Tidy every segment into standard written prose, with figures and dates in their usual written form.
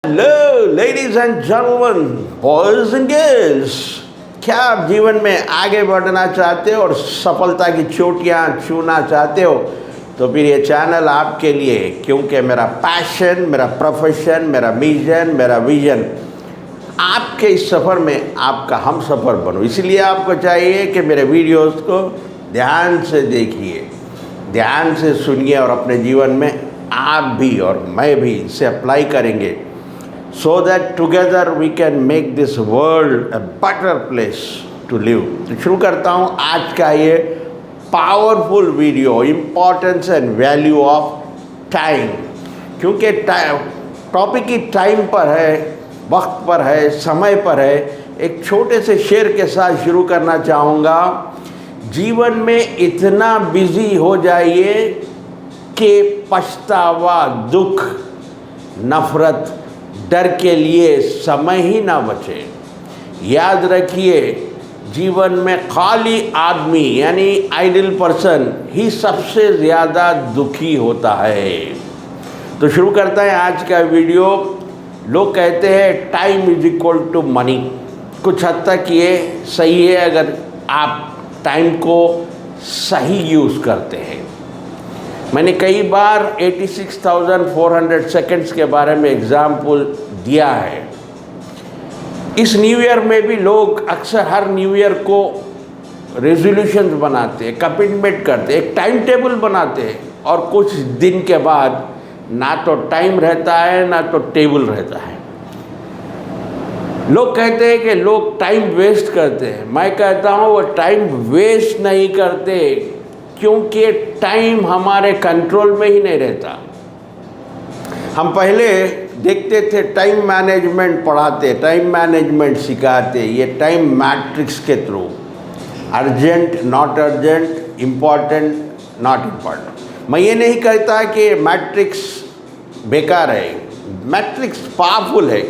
Hello ladies and gentleman, boys and girls, क्या आप जीवन में आगे बढ़ना चाहते हो और सफलता की चोटियां छूना चाहते हो तो फिर ये चैनल आपके लिए है। क्योंकि मेरा पैशन, मेरा प्रोफेशन, मेरा मिशन, मेरा विजन आपके इस सफ़र में आपका हम सफ़र बनो। इसलिए आपको चाहिए कि मेरे वीडियोस को ध्यान से देखिए, ध्यान से सुनिए और अपने जीवन में आप भी और मैं भी इसे अप्लाई करेंगे, so that together we can make this world a better place to live। तो शुरू करता हूँ आज का ये powerful video, importance and value of time. क्योंकि टॉपिक ही टाइम पर है, वक्त पर है, समय पर है। एक छोटे से शेर के साथ शुरू करना चाहूँगा। जीवन में इतना बिजी हो जाइए कि पछतावा, दुख, नफरत, डर के लिए समय ही ना बचे। याद रखिए, जीवन में खाली आदमी यानी आइडल पर्सन ही सबसे ज़्यादा दुखी होता है। तो शुरू करते हैं आज का वीडियो। लोग कहते हैं time is equal to money. कुछ हद तक ये सही है अगर आप टाइम को सही यूज़ करते हैं। मैंने कई बार 86,400 सेकंड्स के बारे में एग्जाम्पल दिया है। इस न्यू ईयर में भी लोग अक्सर हर न्यू ईयर को रेजोल्यूशंस बनाते हैं, कमिटमेंट करते हैं, एक टाइम टेबल बनाते हैं और कुछ दिन के बाद ना तो टाइम रहता है ना तो टेबल रहता है। लोग कहते हैं कि लोग टाइम वेस्ट करते हैं। मैं कहता हूँ वो टाइम वेस्ट नहीं करते, क्योंकि टाइम हमारे कंट्रोल में ही नहीं रहता। हम पहले देखते थे टाइम मैनेजमेंट पढ़ाते, टाइम मैनेजमेंट सिखाते, ये टाइम मैट्रिक्स के through, urgent, not urgent, important, not important. मैं ये नहीं कहता कि मैट्रिक्स बेकार है, मैट्रिक्स पावरफुल है,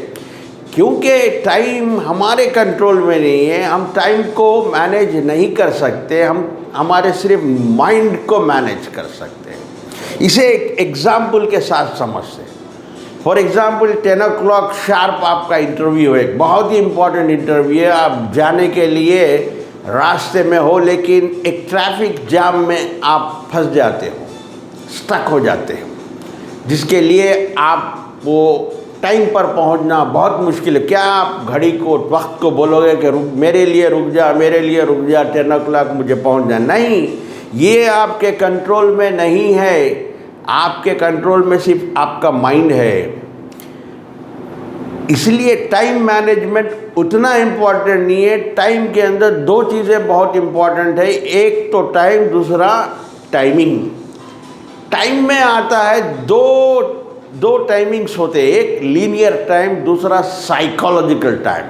क्योंकि टाइम हमारे कंट्रोल में नहीं है। हम टाइम को मैनेज नहीं कर सकते, हम हमारे सिर्फ माइंड को मैनेज कर सकते हैं। इसे एक एग्जाम्पल के साथ समझते हैं। फॉर एग्जाम्पल 10 o'clock शार्प आपका इंटरव्यू है, बहुत ही इम्पोर्टेंट इंटरव्यू है। आप जाने के लिए रास्ते में हो, लेकिन एक ट्रैफिक जाम में आप फंस जाते हो, स्टक हो जाते हो, जिसके लिए आप वो टाइम पर पहुंचना बहुत मुश्किल है। क्या आप घड़ी को, वक्त को बोलोगे कि मेरे लिए रुक जा, मेरे लिए रुक जा, 10 o'clock मुझे पहुंचना? नहीं, ये आपके कंट्रोल में नहीं है। आपके कंट्रोल में सिर्फ आपका माइंड है। इसलिए टाइम मैनेजमेंट उतना इम्पोर्टेंट नहीं है। टाइम के अंदर दो चीज़ें बहुत इम्पोर्टेंट है, एक तो टाइम, दूसरा टाइमिंग। टाइम में आता है दो टाइमिंग्स होते हैं, एक लीनियर टाइम, दूसरा साइकोलॉजिकल टाइम।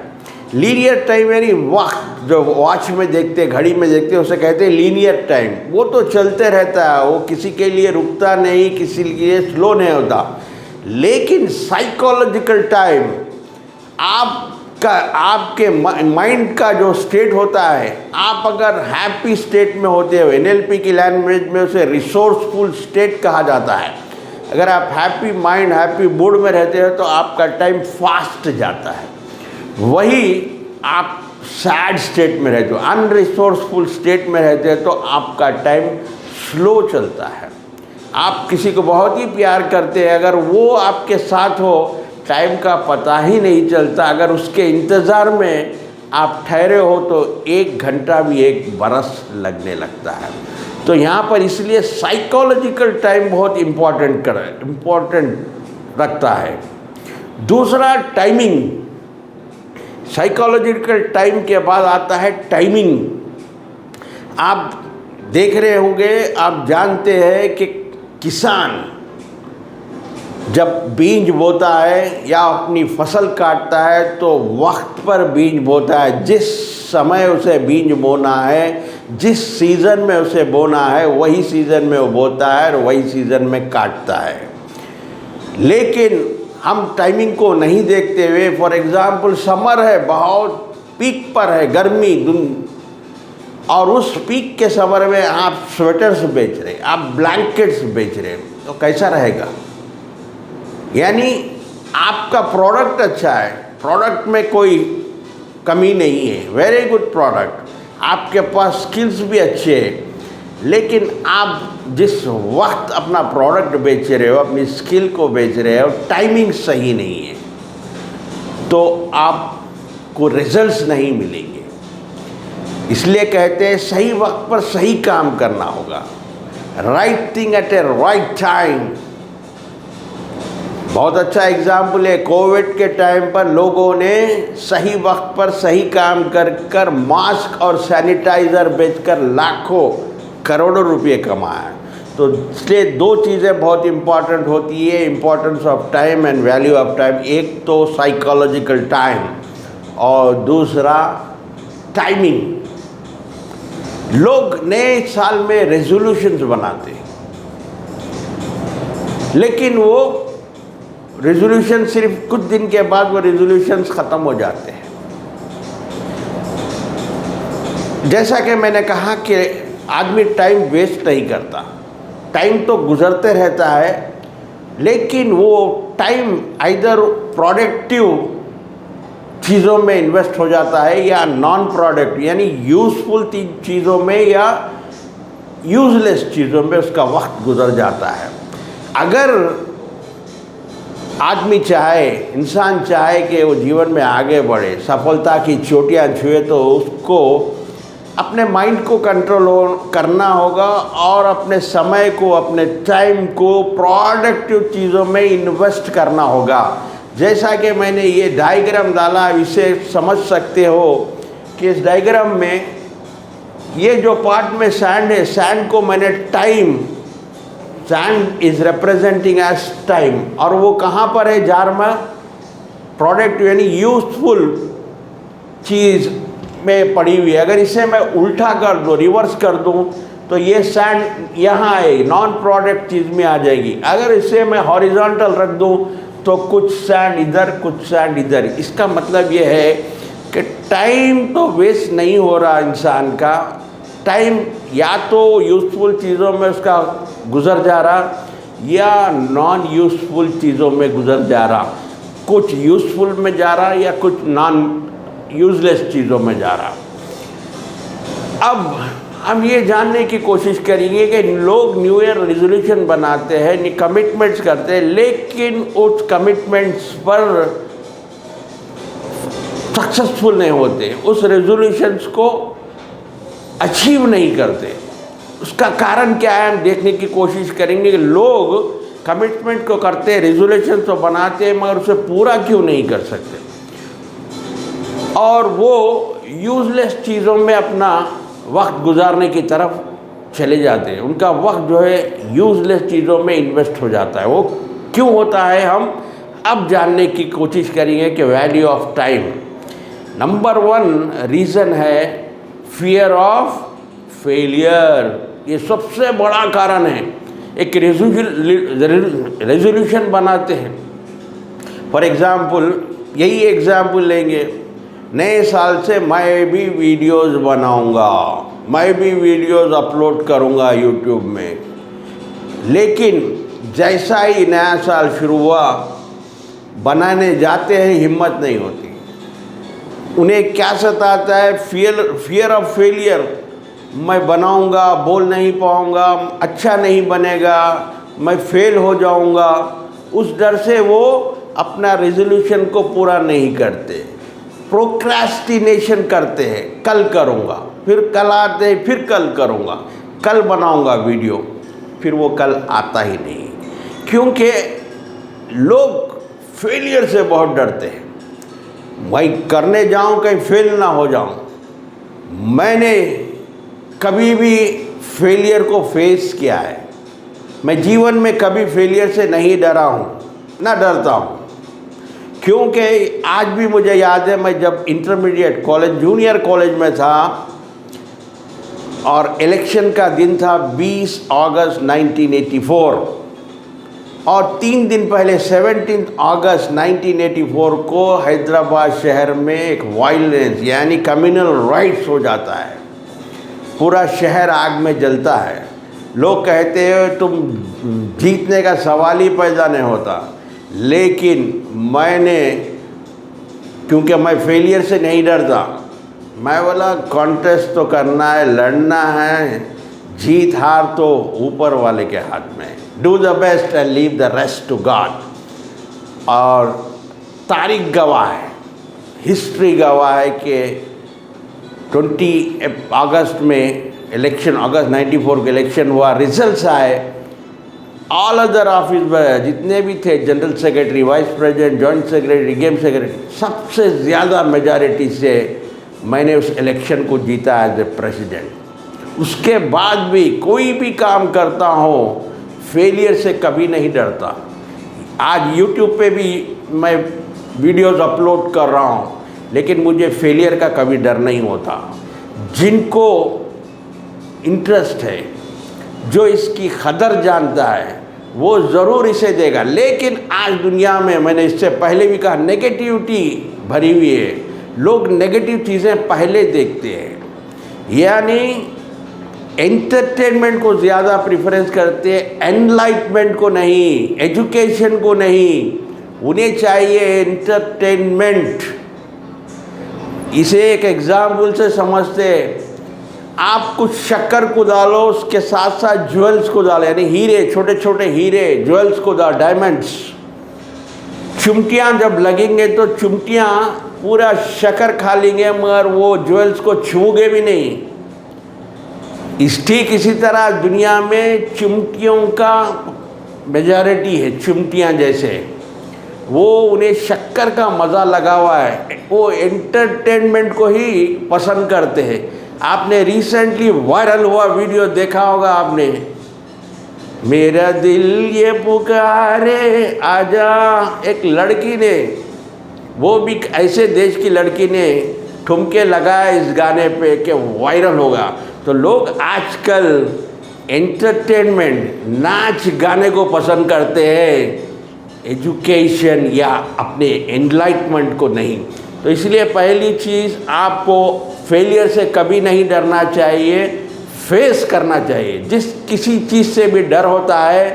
लीनियर टाइम यानी वक्त जो वॉच में देखते, घड़ी में देखते, उसे कहते हैं लीनियर टाइम। वो तो चलते रहता है, वो किसी के लिए रुकता नहीं, किसी के लिए स्लो नहीं होता। लेकिन साइकोलॉजिकल टाइम आपके माइंड का जो स्टेट होता है, आप अगर हैप्पी स्टेट में होते हो, NLP की लैंग्वेज में उसे रिसोर्सफुल स्टेट कहा जाता है। अगर आप हैप्पी माइंड, हैप्पी मूड में रहते हो तो आपका टाइम फास्ट जाता है। वही आप सैड स्टेट में रहते हो, अनरिसोर्सफुल स्टेट में रहते हो तो आपका टाइम स्लो चलता है। आप किसी को बहुत ही प्यार करते हैं, अगर वो आपके साथ हो, टाइम का पता ही नहीं चलता। अगर उसके इंतज़ार में आप ठहरे हो तो 1 घंटा भी 1 बरस लगने लगता है। तो यहाँ पर इसलिए साइकोलॉजिकल टाइम बहुत इम्पोर्टेंट रखता है। दूसरा टाइमिंग। साइकोलॉजिकल टाइम के बाद आता है टाइमिंग। आप देख रहे होंगे, आप जानते हैं कि किसान जब बीज बोता है या अपनी फसल काटता है तो वक्त पर बीज बोता है। जिस समय उसे बीज बोना है, जिस सीज़न में उसे बोना है, वही सीज़न में वो बोता है और वही सीज़न में काटता है। लेकिन हम टाइमिंग को नहीं देखते हुए, फॉर एग्ज़ाम्पल समर है, बहुत पीक पर है गर्मी, और उस पीक के समर में आप स्वेटर्स बेच रहे, आप ब्लैंकेट्स बेच रहे, तो कैसा रहेगा? यानी आपका प्रोडक्ट अच्छा है, प्रोडक्ट में कोई कमी नहीं है, वेरी गुड प्रोडक्ट, आपके पास स्किल्स भी अच्छे हैं, लेकिन आप जिस वक्त अपना प्रोडक्ट बेच रहे हो, अपनी स्किल को बेच रहे हो, टाइमिंग सही नहीं है, तो आपको रिजल्ट्स नहीं मिलेंगे। इसलिए कहते हैं सही वक्त पर सही काम करना होगा, right thing at A right time. बहुत अच्छा एग्जाम्पल है, कोविड के टाइम पर लोगों ने सही वक्त पर सही काम कर मास्क और सैनिटाइज़र बेचकर लाखों करोड़ों रुपए कमाए। तो इसलिए दो चीज़ें बहुत इम्पॉर्टेंट होती है, importance of time and value of time. एक तो साइकोलॉजिकल टाइम और दूसरा टाइमिंग। लोग नए साल में रेजोल्यूशंस बनाते हैं, लेकिन वो रेजोल्यूशन सिर्फ कुछ दिन के बाद वो रेजोल्यूशंस ख़त्म हो जाते हैं। जैसा कि मैंने कहा कि आदमी टाइम वेस्ट नहीं करता, टाइम तो गुजरते रहता है, लेकिन वो टाइम आइदर प्रोडक्टिव चीज़ों में इन्वेस्ट हो जाता है या नॉन प्रोडक्ट यानी यूज़फुल चीज़ों में या यूज़लेस चीज़ों में उसका वक्त गुजर जाता है। अगर आदमी चाहे, इंसान चाहे कि वो जीवन में आगे बढ़े, सफलता की चोटियाँ छुए, तो उसको अपने माइंड को कंट्रोल करना होगा और अपने समय को, अपने टाइम को प्रोडक्टिव चीज़ों में इन्वेस्ट करना होगा। जैसा कि मैंने ये डायग्राम डाला, इसे समझ सकते हो कि इस डायग्राम में ये जो पार्ट में सैंड है, सैंड को मैंने time, sand is representing as time, और वो कहाँ पर है जार में, प्रोडक्ट यानी यूजफुल चीज़ में पड़ी हुई है। अगर इसे मैं उल्टा कर दूँ, रिवर्स कर दूँ, तो ये सैंड यहाँ आएगी, नॉन प्रोडक्ट चीज़ में आ जाएगी। अगर इसे मैं हॉरिजॉन्टल रख दूँ तो कुछ सैंड इधर, कुछ सैंड इधर। इसका मतलब ये है कि टाइम तो वेस्ट नहीं हो रहा इंसान का, टाइम या तो यूज़फुल चीज़ों में उसका गुज़र जा रहा या नॉन यूज़फुल चीज़ों में गुज़र जा रहा, कुछ यूज़फुल में जा रहा या कुछ नॉन यूज़लेस चीज़ों में जा रहा। अब हम ये जानने की कोशिश करेंगे कि लोग न्यू ईयर रेजोल्यूशन बनाते हैं, कमिटमेंट्स करते हैं, लेकिन उस कमिटमेंट्स पर सक्सेसफुल नहीं होते, उस रेजोल्यूशंस को अचीव नहीं करते। उसका कारण क्या है हम देखने की कोशिश करेंगे कि लोग कमिटमेंट को करते हैं, रेजोल्यूशन तो बनाते हैं, मगर उसे पूरा क्यों नहीं कर सकते, और वो यूज़लेस चीज़ों में अपना वक्त गुजारने की तरफ चले जाते हैं। उनका वक्त जो है यूज़लेस चीज़ों में इन्वेस्ट हो जाता है। वो क्यों होता है हम अब जानने की कोशिश करेंगे कि value of time. Number 1 reason है फियर ऑफ फेलियर। ये सबसे बड़ा कारण है। एक रेजोल्यूशन बनाते हैं, फॉर एग्ज़ाम्पल यही एग्ज़ाम्पल लेंगे, नए साल से मैं भी वीडियोस बनाऊंगा, मैं भी वीडियोस अपलोड करूंगा यूट्यूब में, लेकिन जैसा ही नया साल शुरू हुआ बनाने जाते हैं हिम्मत नहीं होती। उन्हें क्या सताता है, फियर ऑफ फेलियर। मैं बनाऊंगा, बोल नहीं पाऊंगा, अच्छा नहीं बनेगा, मैं फेल हो जाऊंगा। उस डर से वो अपना रेजोल्यूशन को पूरा नहीं करते, प्रोक्रेस्टिनेशन करते हैं। कल करूंगा, फिर कल आते, फिर कल करूंगा, कल बनाऊंगा वीडियो, फिर वो कल आता ही नहीं, क्योंकि लोग फेलियर से बहुत डरते हैं। मैं करने जाऊं कहीं फेल ना हो जाऊं। मैंने कभी भी फेलियर को फेस किया है, मैं जीवन में कभी फेलियर से नहीं डरा हूं, ना डरता हूं, क्योंकि आज भी मुझे याद है, मैं जब इंटरमीडिएट कॉलेज, जूनियर कॉलेज में था और इलेक्शन का दिन था 20 अगस्त 1984, और 3 दिन पहले 17 अगस्त 1984 को हैदराबाद शहर में एक वायलेंस यानी कम्युनल राइट्स हो जाता है। पूरा शहर आग में जलता है। लोग कहते हैं तुम जीतने का सवाल ही पैदा नहीं होता, लेकिन मैंने, क्योंकि मैं फेलियर से नहीं डरता, मैं बोला कॉन्टेस्ट तो करना है, लड़ना है, जीत हार तो ऊपर वाले के हाथ में। Do the best and leave the rest to God. और तारीख गवाह है, हिस्ट्री गवाह है कि 20 अगस्त में इलेक्शन, अगस्त 94 के इलेक्शन हुआ, रिजल्ट्स आए, ऑल अदर ऑफिस जितने भी थे, general secretary, vice president, joint secretary, game secretary, सबसे ज़्यादा मेजॉरिटी से मैंने उस इलेक्शन को जीता एज ए प्रेसिडेंट। उसके बाद भी कोई भी काम करता हूँ फेलियर से कभी नहीं डरता। आज यूट्यूब पे भी मैं वीडियोस अपलोड कर रहा हूँ, लेकिन मुझे फेलियर का कभी डर नहीं होता। जिनको इंटरेस्ट है, जो इसकी कदर जानता है, वो ज़रूर इसे देगा। लेकिन आज दुनिया में, मैंने इससे पहले भी कहा, नेगेटिविटी भरी हुई है। लोग नेगेटिव चीज़ें पहले देखते हैं, यानी एंटरटेनमेंट को ज़्यादा प्रेफरेंस करते हैं, एनलाइटमेंट को नहीं, एजुकेशन को नहीं। उन्हें चाहिए एंटरटेनमेंट। इसे एक एग्जाम्पल से समझते हैं। आप कुछ शक्कर को डालो, उसके साथ साथ ज्वेल्स को डालो, यानी हीरे, छोटे छोटे हीरे, ज्वेल्स को डालो, डायमंड्स। चुमटियाँ जब लगेंगे तो चुमटियाँ पूरा शक्कर खा लेंगे, मगर वो ज्वेल्स को छूओगे भी नहीं। ठीक इसी तरह दुनिया में चिमटियों का मेजॉरिटी है, चिमटियाँ जैसे, वो उन्हें शक्कर का मज़ा लगा हुआ है, वो एंटरटेनमेंट को ही पसंद करते हैं। आपने रिसेंटली वायरल हुआ वीडियो देखा होगा आपने, मेरा दिल ये पुकारे आजा, एक लड़की ने, वो भी ऐसे देश की लड़की ने ठुमके लगाए इस गाने पे कि वायरल होगा। तो लोग आजकल एंटरटेनमेंट, नाच गाने को पसंद करते हैं, एजुकेशन या अपने एनलाइटमेंट को नहीं। तो इसलिए पहली चीज़, आपको फेलियर से कभी नहीं डरना चाहिए, फेस करना चाहिए। जिस किसी चीज़ से भी डर होता है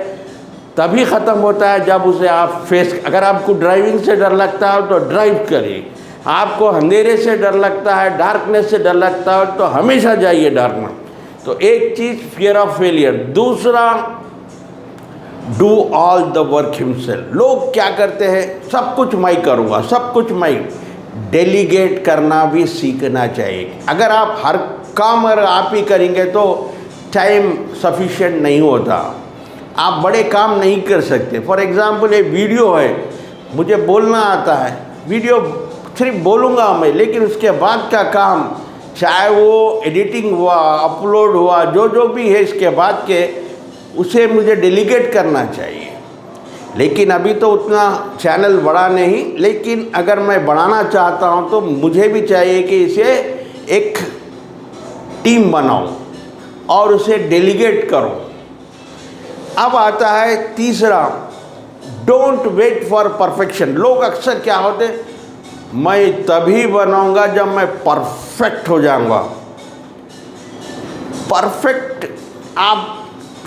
तभी ख़त्म होता है जब उसे आप फेस। अगर आपको ड्राइविंग से डर लगता है तो ड्राइव करिए, आपको अंधेरे से डर लगता है, डार्कनेस से डर लगता है, तो हमेशा जाइए डरना। तो एक चीज़ फियर ऑफ फेलियर। दूसरा, do all the work himself. लोग क्या करते हैं, सब कुछ मैं करूँगा, सब कुछ मैं। डेलीगेट करना भी सीखना चाहिए। अगर आप हर काम अगर आप ही करेंगे तो टाइम सफिशिएंट नहीं होता, आप बड़े काम नहीं कर सकते। फॉर एग्ज़ाम्पल, एक वीडियो है, मुझे बोलना आता है, वीडियो सिर्फ बोलूँगा मैं, लेकिन उसके बाद का काम, चाहे वो एडिटिंग हुआ, अपलोड हुआ, जो भी है इसके बाद के, उसे मुझे डेलीगेट करना चाहिए। लेकिन अभी तो उतना चैनल बड़ा नहीं, लेकिन अगर मैं बढ़ाना चाहता हूँ तो मुझे भी चाहिए कि इसे एक टीम बनाऊँ और उसे डेलीगेट करूँ। अब आता है तीसरा, डोंट वेट फॉर परफेक्शन। लोग अक्सर क्या होते, मैं तभी बनाऊंगा जब मैं परफेक्ट हो जाऊंगा। परफेक्ट आप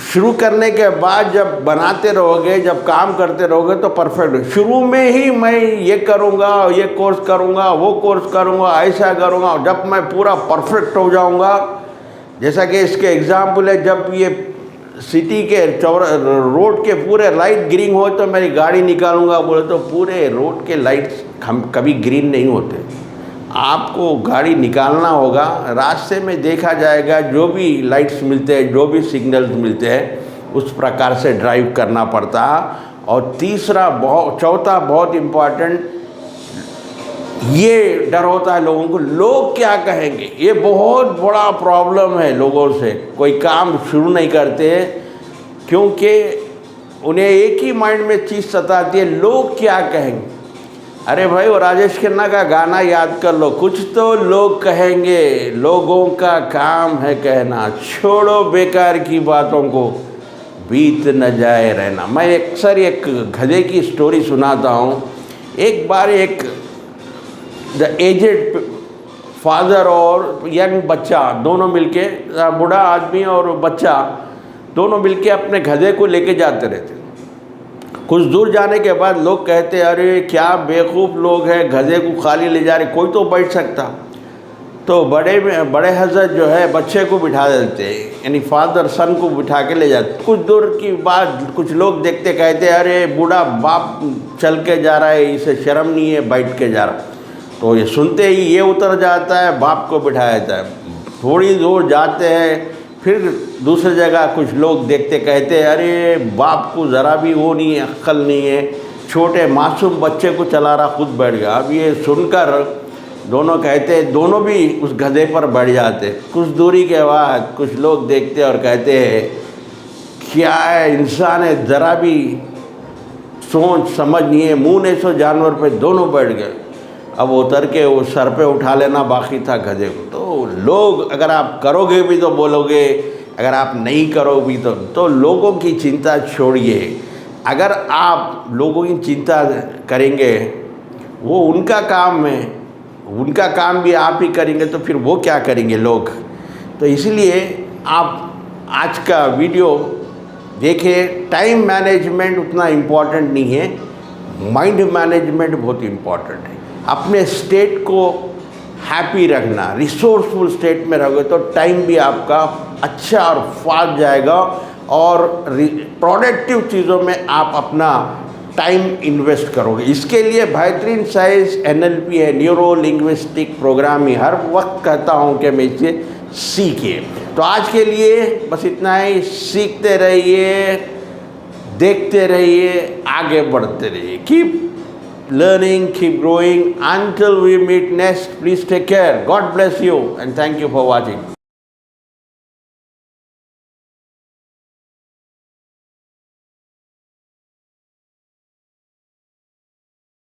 शुरू करने के बाद जब बनाते रहोगे, जब काम करते रहोगे तो परफेक्ट। शुरू में ही मैं ये करूँगा, ये कोर्स करूँगा, वो कोर्स करूँगा, ऐसा करूँगा, जब मैं पूरा परफेक्ट हो जाऊँगा। जैसा कि इसके एग्जाम्पल है, जब ये सिटी के रोड के पूरे लाइट ग्रीन हो तो मेरी गाड़ी निकालूंगा बोले तो पूरे रोड के लाइट्स हम कभी ग्रीन नहीं होते। आपको गाड़ी निकालना होगा, रास्ते में देखा जाएगा जो भी लाइट्स मिलते हैं, जो भी सिग्नल्स मिलते हैं, उस प्रकार से ड्राइव करना पड़ता है। और तीसरा, चौथा बहुत इम्पॉर्टेंट, ये डर होता है लोगों को, लोग क्या कहेंगे। ये बहुत बड़ा प्रॉब्लम है लोगों से, कोई काम शुरू नहीं करते क्योंकि उन्हें एक ही माइंड में चीज़ सताती है, लोग क्या कहेंगे। अरे भाई, वो राजेश खन्ना का गाना याद कर लो, कुछ तो लोग कहेंगे, लोगों का काम है कहना, छोड़ो बेकार की बातों को, बीत न जाए रहना। मैं अक्सर एक गधे की स्टोरी सुनाता हूँ। एक बार एक द एजेड फादर और यंग बच्चा दोनों मिलके, बूढ़ा आदमी और बच्चा दोनों मिलके अपने गधे को लेके जाते रहते। कुछ दूर जाने के बाद लोग कहते अरे क्या बेवकूफ़ लोग हैं, गधे को खाली ले जा रहे, कोई तो बैठ सकता। तो बड़े हजरत जो है बच्चे को बिठा देते, यानी फादर सन को बिठा के ले जाते। कुछ दूर की बाद कुछ लोग देखते कहते अरे बूढ़ा बाप चल के जा रहा है, इसे शर्म नहीं है, बैठ के जा रहा। तो ये सुनते ही ये उतर जाता है, बाप को बिठा देता है। थोड़ी दूर जाते हैं, फिर दूसरी जगह कुछ लोग देखते कहते अरे बाप को ज़रा भी वो नहीं है, अक्ल नहीं है, छोटे मासूम बच्चे को चला रहा, खुद बैठ गया। अब ये सुनकर दोनों कहते, दोनों भी उस गधे पर बैठ जाते। कुछ दूरी के बाद कुछ लोग देखते और कहते हैं क्या है, इंसान है, ज़रा भी सोच समझ नहीं है, मुँह ने सो जानवर पे दोनों बैठ गए। अब उतर के वो सर पे उठा लेना बाकी था गधे को। तो लोग अगर आप करोगे भी तो बोलोगे, अगर आप नहीं करोगे भी तो लोगों की चिंता छोड़िए। अगर आप लोगों की चिंता करेंगे, वो उनका काम है, उनका काम भी आप ही करेंगे, तो फिर वो क्या करेंगे लोग। तो इसलिए आप आज का वीडियो देखिए। टाइम मैनेजमेंट उतना इम्पॉर्टेंट नहीं है, माइंड मैनेजमेंट बहुत इम्पॉर्टेंट है। अपने स्टेट को हैप्पी रखना, रिसोर्सफुल स्टेट में रहोगे तो टाइम भी आपका अच्छा और फास्ट जाएगा और प्रोडक्टिव चीज़ों में आप अपना टाइम इन्वेस्ट करोगे। इसके लिए बेहतरीन साइंस NLP है, न्यूरो लिंग्विस्टिक प्रोग्रामिंग, हर वक्त कहता हूँ कि मैं इसे सीखिए। तो आज के लिए बस इतना ही। सीखते रहिए, देखते रहिए, आगे बढ़ते रहिए। Keep learning, keep growing. Until we meet next, please take care. God bless you and thank you for watching.